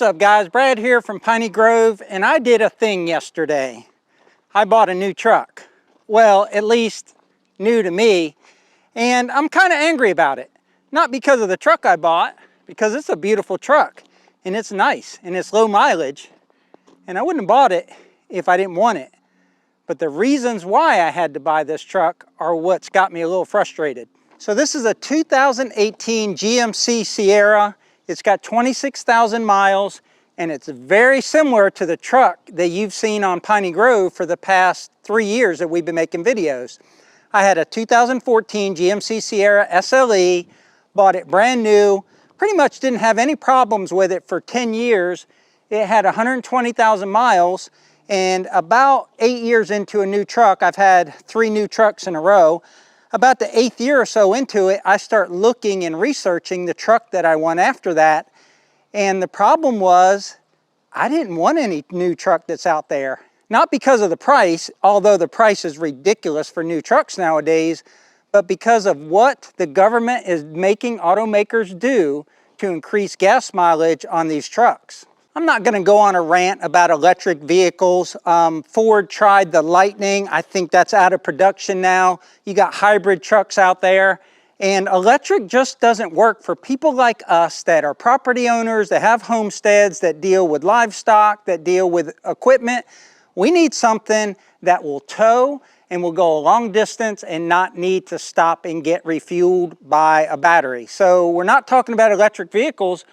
What's up guys, Brad here from Piney Grove, and I did a thing yesterday. I bought a new truck. Well, at least new to me, and I'm kind of angry about it. Not because of the truck I bought, because it's a beautiful truck, and it's nice, and it's low mileage, and I wouldn't have bought it if I didn't want it. But the reasons why I had to buy this truck are what's got me a little frustrated. So this is a 2018 GMC Sierra. It's got 26,000 miles, and it's very similar to the truck that you've seen on Piney Grove for the past 3 years that we've been making videos. I had a 2014 GMC Sierra SLE, bought it brand new, pretty much didn't have any problems with it for 10 years. It had 120,000 miles, and about 8 years into a new truck, I've had 3 new trucks in a row. About the 8th year or so into it, I start looking and researching the truck that I want after that. And the problem was, I didn't want any new truck that's out there. Not because of the price, although the price is ridiculous for new trucks nowadays, but because of what the government is making automakers do to increase gas mileage on these trucks. I'm not going to go on a rant about electric vehicles. Ford tried the Lightning. I think that's out of production now. You got hybrid trucks out there. And electric just doesn't work for people like us that are property owners, that have homesteads, that deal with livestock, that deal with equipment. We need something that will tow and will go a long distance and not need to stop and get refueled by a battery. So we're not talking about electric vehicles.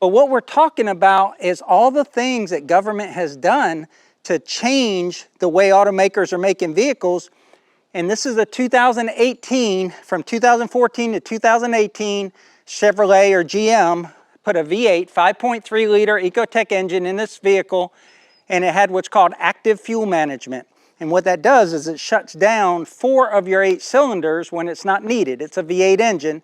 But what we're talking about is all the things that government has done to change the way automakers are making vehicles. And this is a 2018, from 2014 to 2018, Chevrolet or GM put a V8 5.3 liter Ecotec engine in this vehicle, and it had what's called active fuel management. And what that does is it shuts down 4 of your 8 cylinders when it's not needed. It's a V8 engine.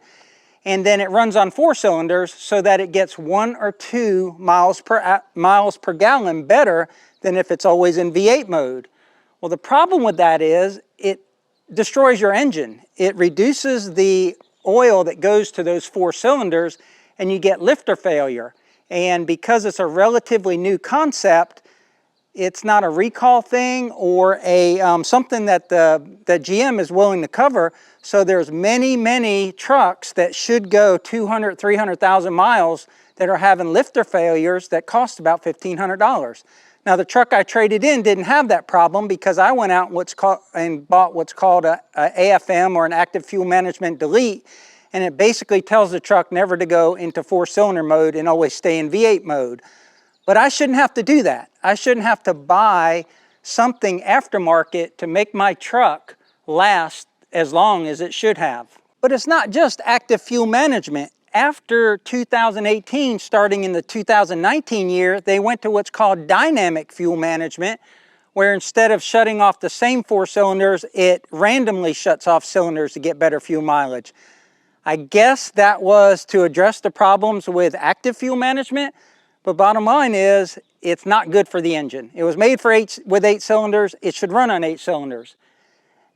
And then it runs on 4 cylinders so that it gets 1 or 2 miles per gallon better than if it's always in V8 mode. Well, the problem with that is it destroys your engine. It reduces the oil that goes to those 4 cylinders, and you get lifter failure. And because it's a relatively new concept, it's not a recall thing or a something that GM is willing to cover. So there's many trucks that should go 200, 300,000 miles that are having lifter failures that cost about $1,500. Now the truck I traded in didn't have that problem because I went out and bought what's called a AFM, or an active fuel management delete. And it basically tells the truck never to go into 4-cylinder mode and always stay in V8 mode. But I shouldn't have to do that. I shouldn't have to buy something aftermarket to make my truck last as long as it should have. But it's not just active fuel management. After 2018, starting in the 2019 year, they went to what's called dynamic fuel management, where instead of shutting off the same 4 cylinders, it randomly shuts off cylinders to get better fuel mileage. I guess that was to address the problems with active fuel management. But bottom line is, it's not good for the engine. It was made with 8 cylinders. It should run on 8 cylinders.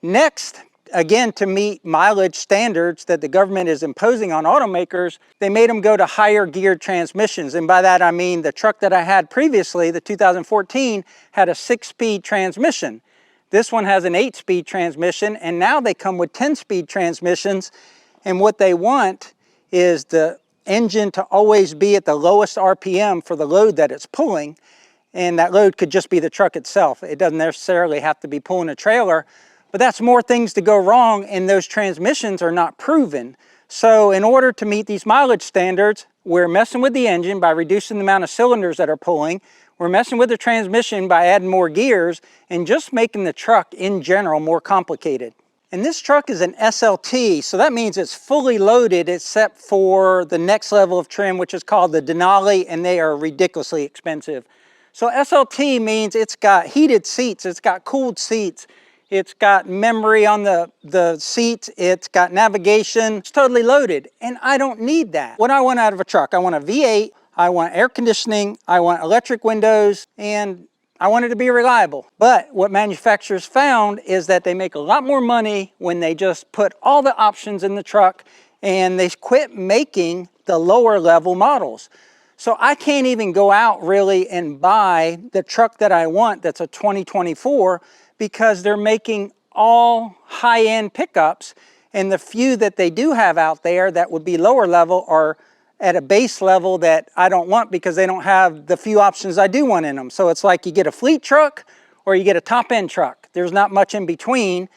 Next, again, to meet mileage standards that the government is imposing on automakers, they made them go to higher geared transmissions. And by that I mean the truck that I had previously, the 2014, had a 6-speed transmission. This one has an 8-speed transmission, and now they come with 10-speed transmissions. And what they want is the engine to always be at the lowest RPM for the load that it's pulling, and that load could just be the truck itself. It doesn't necessarily have to be pulling a trailer, but that's more things to go wrong, and those transmissions are not proven. So in order to meet these mileage standards, we're messing with the engine by reducing the amount of cylinders that are pulling, we're messing with the transmission by adding more gears, and just making the truck in general more complicated. And this truck is an SLT, so that means it's fully loaded except for the next level of trim, which is called the Denali, and they are ridiculously expensive. So SLT means it's got heated seats, it's got cooled seats, it's got memory on the seats, it's got navigation, it's totally loaded, and I don't need that. What I want out of a truck, I want a V8, I want air conditioning, I want electric windows, and I want it to be reliable. But what manufacturers found is that they make a lot more money when they just put all the options in the truck, and they quit making the lower level models. So I can't even go out really and buy the truck that I want that's a 2024 because they're making all high-end pickups, and the few that they do have out there that would be lower level are at a base level that I don't want because they don't have the few options I do want in them. So it's like you get a fleet truck or you get a top-end truck. There's not much in between,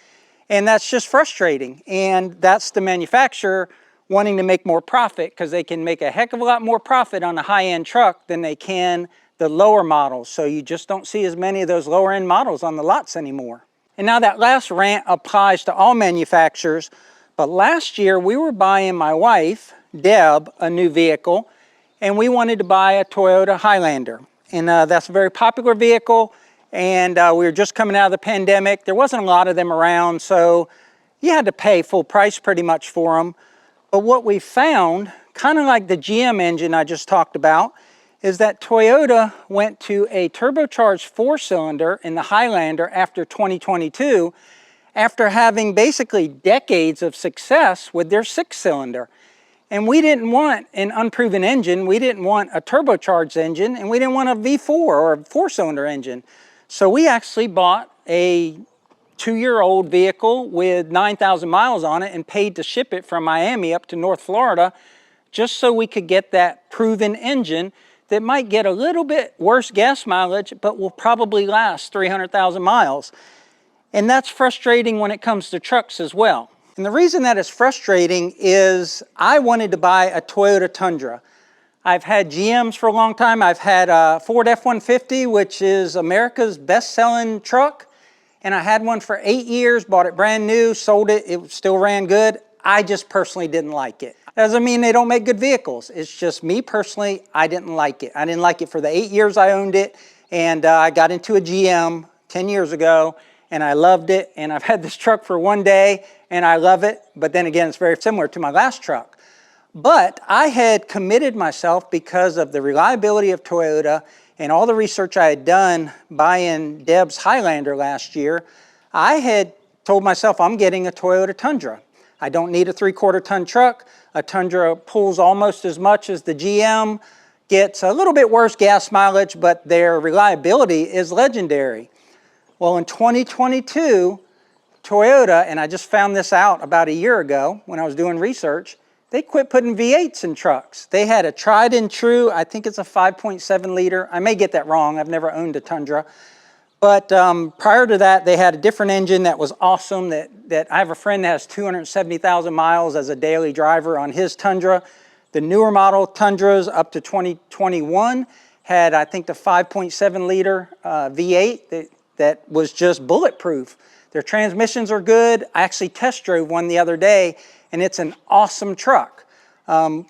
and that's just frustrating. And that's the manufacturer wanting to make more profit because they can make a heck of a lot more profit on a high-end truck than they can the lower models. So you just don't see as many of those lower-end models on the lots anymore. And now that last rant applies to all manufacturers, but last year we were buying my wife, Deb, a new vehicle, and we wanted to buy a Toyota Highlander. And that's a very popular vehicle, and we were just coming out of the pandemic. There wasn't a lot of them around, so you had to pay full price pretty much for them. But what we found, kind of like the GM engine I just talked about, is that Toyota went to a turbocharged 4-cylinder in the Highlander after 2022, after having basically decades of success with their 6-cylinder. And we didn't want an unproven engine, we didn't want a turbocharged engine, and we didn't want a V4 or a 4-cylinder engine. So we actually bought a 2-year-old vehicle with 9,000 miles on it and paid to ship it from Miami up to North Florida just so we could get that proven engine that might get a little bit worse gas mileage but will probably last 300,000 miles. And that's frustrating when it comes to trucks as well. And the reason that is frustrating is I wanted to buy a Toyota Tundra. I've had GMs for a long time. I've had a Ford F-150, which is America's best-selling truck. And I had one for 8 years, bought it brand new, sold it, it still ran good. I just personally didn't like it. Doesn't mean they don't make good vehicles. It's just me personally, I didn't like it. I didn't like it for the 8 years I owned it, and I got into a GM 10 years ago, and I loved it, and I've had this truck for one day, and I love it, but then again, it's very similar to my last truck. But I had committed myself because of the reliability of Toyota and all the research I had done buying Deb's Highlander last year. I had told myself I'm getting a Toyota Tundra. I don't need a 3/4 ton truck. A Tundra pulls almost as much as the GM, gets a little bit worse gas mileage, but their reliability is legendary. Well, in 2022, Toyota, and I just found this out about a year ago when I was doing research, they quit putting V8s in trucks. They had a tried and true, I think it's a 5.7 liter. I may get that wrong, I've never owned a Tundra. But prior to that, they had a different engine that was awesome. That I have a friend that has 270,000 miles as a daily driver on his Tundra. The newer model Tundras up to 2021 had, I think, the 5.7 liter V8 that was just bulletproof. Their transmissions are good. I actually test drove one the other day, and it's an awesome truck.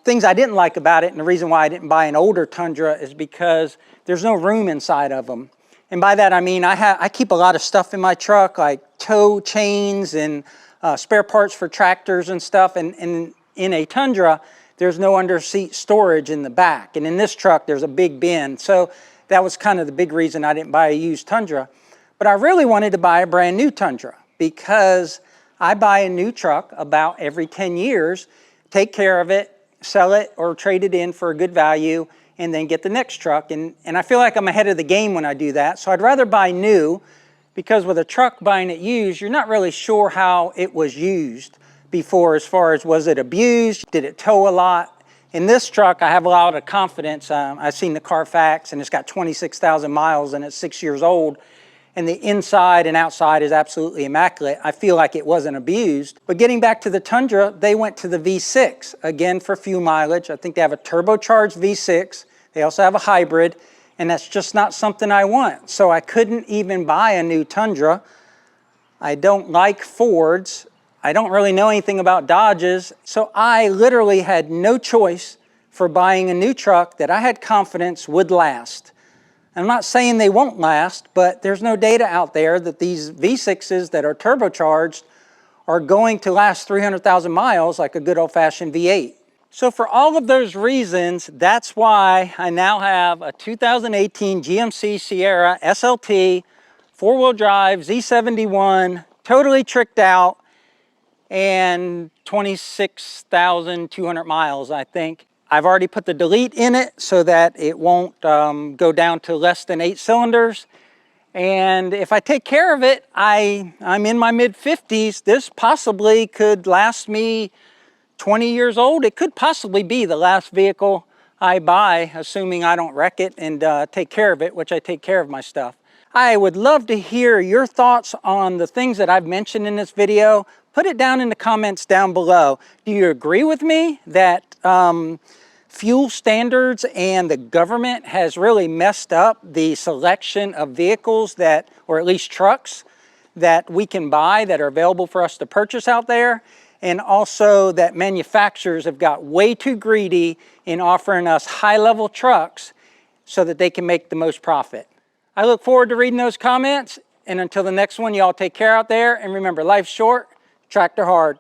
Things I didn't like about it, and the reason why I didn't buy an older Tundra is because there's no room inside of them. And by that I mean I keep a lot of stuff in my truck, like tow chains and spare parts for tractors and stuff. And in a Tundra, there's no under-seat storage in the back. And in this truck, there's a big bin. So that was kind of the big reason I didn't buy a used Tundra. But I really wanted to buy a brand new Tundra because I buy a new truck about every 10 years, take care of it, sell it, or trade it in for a good value, and then get the next truck. And I feel like I'm ahead of the game when I do that. So I'd rather buy new, because with a truck buying it used, you're not really sure how it was used before, as far as was it abused, did it tow a lot. In this truck, I have a lot of confidence. I've seen the Carfax, and it's got 26,000 miles, and it's 6 years old. And the inside and outside is absolutely immaculate. I feel like it wasn't abused. But getting back to the Tundra, they went to the V6, again for fuel mileage. I think they have a turbocharged V6. They also have a hybrid, and that's just not something I want. So I couldn't even buy a new Tundra. I don't like Fords. I don't really know anything about Dodges. So I literally had no choice for buying a new truck that I had confidence would last. I'm not saying they won't last, but there's no data out there that these V6s that are turbocharged are going to last 300,000 miles like a good old-fashioned V8. So for all of those reasons, that's why I now have a 2018 GMC Sierra SLT, 4-wheel drive, Z71, totally tricked out, and 26,200 miles, I think. I've already put the delete in it so that it won't go down to less than 8 cylinders. And if I take care of it, I'm in my mid-50s. This possibly could last me 20 years old. It could possibly be the last vehicle I buy, assuming I don't wreck it and take care of it, which I take care of my stuff. I would love to hear your thoughts on the things that I've mentioned in this video. Put it down in the comments down below. Do you agree with me that fuel standards and the government has really messed up the selection of vehicles that, or at least trucks, that we can buy that are available for us to purchase out there? And also that manufacturers have got way too greedy in offering us high-level trucks so that they can make the most profit. I look forward to reading those comments, and until the next one, y'all take care out there, and remember, life's short, tractor hard.